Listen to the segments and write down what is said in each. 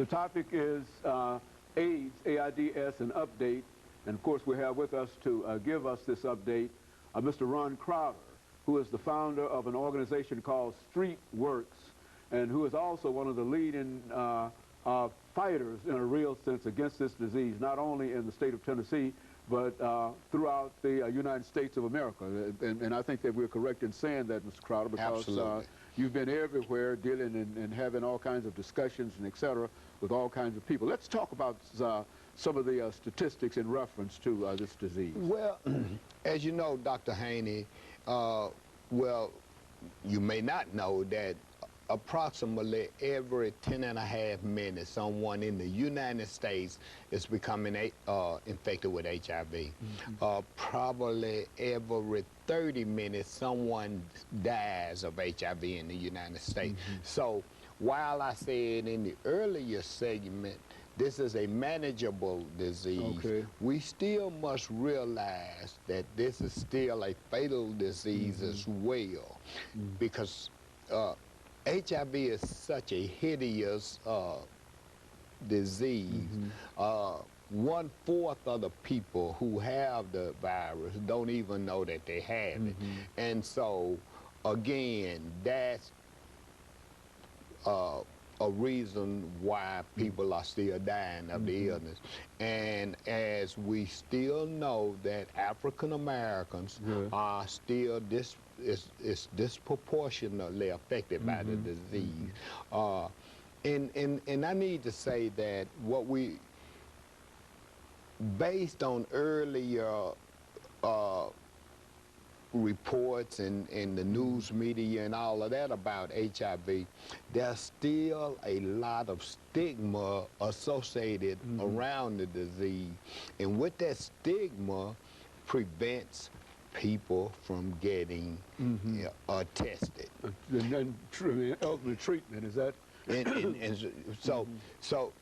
The topic is AIDS, AIDS, an update. And of course, we have with us to give us this update Mr. Ron Crowder, who is the founder of an organization called Street Works, and who is also one of the leading fighters in a real sense against this disease, not only in the state of Tennessee, but throughout the United States of America. And I think that we're correct in saying that, Mr. Crowder, because you've been everywhere dealing and having all kinds of discussions and et cetera with all kinds of people. Let's talk about some of the statistics in reference to this disease. Well, as you know, Dr. Haney, well, you may not know that approximately every 10.5 minutes, someone in the United States is becoming infected with HIV. Mm-hmm. Probably every 30 minutes, someone dies of HIV in the United States. Mm-hmm. So while I said in the earlier segment, this is a manageable disease, we still must realize that this is still a fatal disease as well, because HIV is such a hideous disease. 1/4 of the people who have the virus don't even know that they have it. And so, again, that's a reason why people are still dying of the illness. And as we still know that African Americans are still disproportionately affected by the disease. And I need to say that what we, based on earlier reports and the news media and all of that about HIV, there's still a lot of stigma associated around the disease. And with that stigma prevents people from getting tested. And ultimate treatment, is that? And so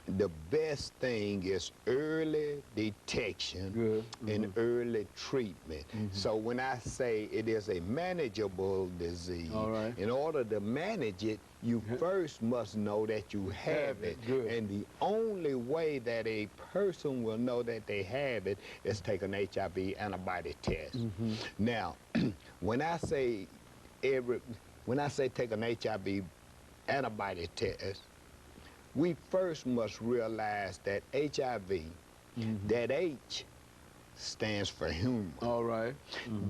the best thing is early detection and early treatment. So when I say it is a manageable disease, in order to manage it, you first must know that you have it. And the only way that a person will know that they have it is take an HIV antibody test. Now, when I say take an HIV antibody test, we first must realize that HIV, that H stands for human.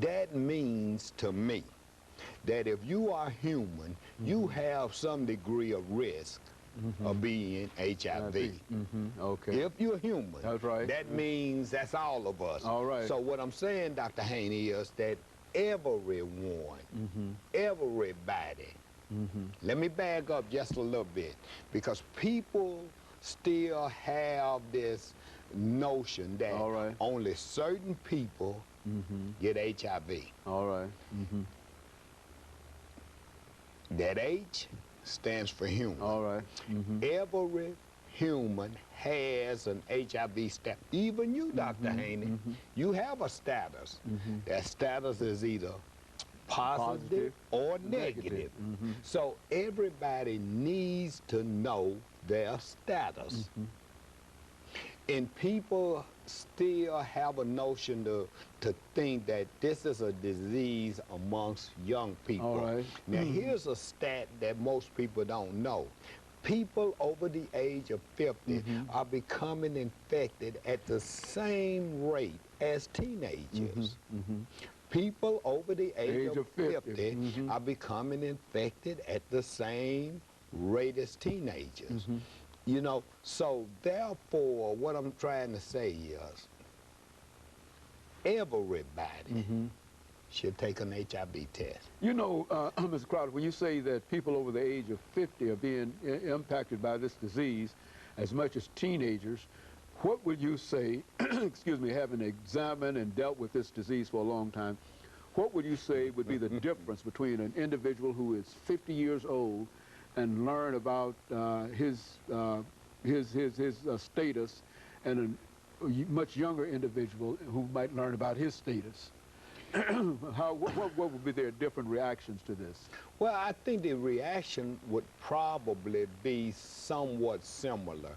That means to me that if you are human, you have some degree of risk of being HIV. If you're human, that means that's all of us. So what I'm saying, Dr. Haney, is that everyone, everybody, let me back up just a little bit, because people still have this notion that only certain people get HIV. That H stands for human. Every human has an HIV status. Even you, Dr. Haney, you have a status. That status is either positive or negative. So everybody needs to know their status. And people still have a notion to think that this is a disease amongst young people. Now here's a stat that most people don't know. People over the age of 50 are becoming infected at the same rate as teenagers. People over the age of 50 are becoming infected at the same rate as teenagers. You know, so therefore, what I'm trying to say is, everybody should take an HIV test. You know, Mr. Crowder, when you say that people over the age of 50 are being impacted by this disease as much as teenagers, what would you say, excuse me, having examined and dealt with this disease for a long time, what would you say would be the difference between an individual who is 50 years old and learn about his status and a much younger individual who might learn about his status? What would be their different reactions to this? Well, I think the reaction would probably be somewhat similar.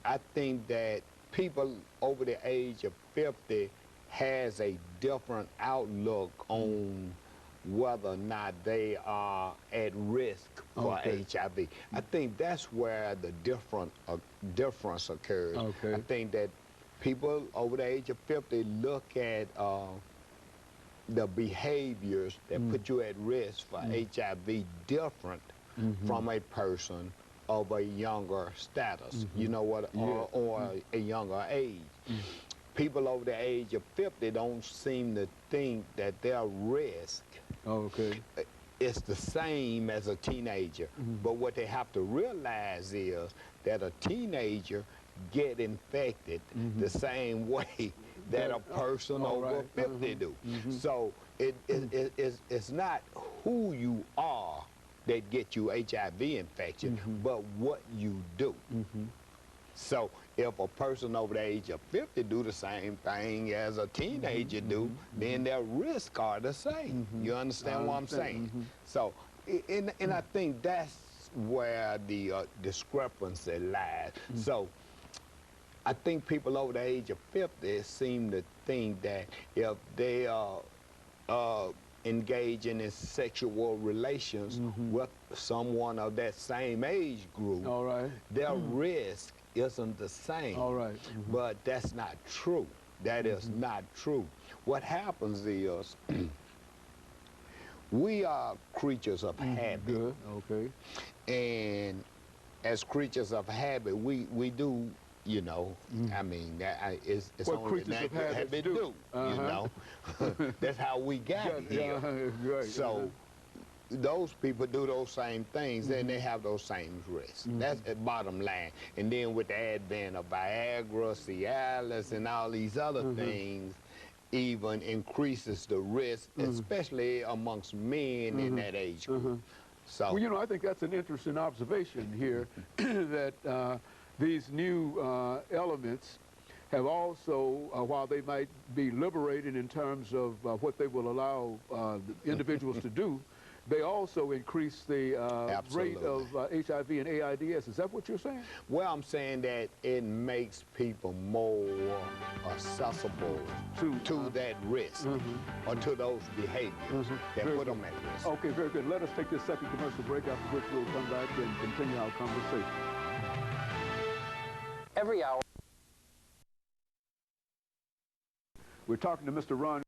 I think that people over the age of 50 has a different outlook on whether or not they are at risk for HIV. I think that's where the difference occurs. I think that people over the age of 50 look at the behaviors that put you at risk for HIV different from a person of a younger status, you know what, or a younger age. People over the age of 50 don't seem to think that their risk is the same as a teenager. But what they have to realize is that a teenager get infected the same way that a person over 50 do. So it's not who you are that get you HIV infection, but what you do. So if a person over the age of 50 do the same thing as a teenager do, then their risks are the same. You understand what I'm saying? So, and I think that's where the discrepancy lies. So I think people over the age of 50 seem to think that if they are engaging in sexual relations with someone of that same age group, their risk isn't the same. But that's not true. That is not true. What happens is we are creatures of habit. And as creatures of habit, we do, you know, I mean, it's what only natural habit do. You know, that's how we got here. So those people do those same things, and they have those same risks. That's the bottom line. And then with the advent of Viagra, Cialis, and all these other things, even increases the risk, especially amongst men in that age group. So, well, you know, I think that's an interesting observation here, that these new elements have also, while they might be liberating in terms of what they will allow the individuals to do, they also increase the rate of HIV and AIDS. Is that what you're saying? Well, I'm saying that it makes people more accessible to that risk or to those behaviors that put them at risk. Okay, very good. Let us take this second commercial break, after which we'll come back and continue our conversation. Every hour. We're talking to Mr. Ron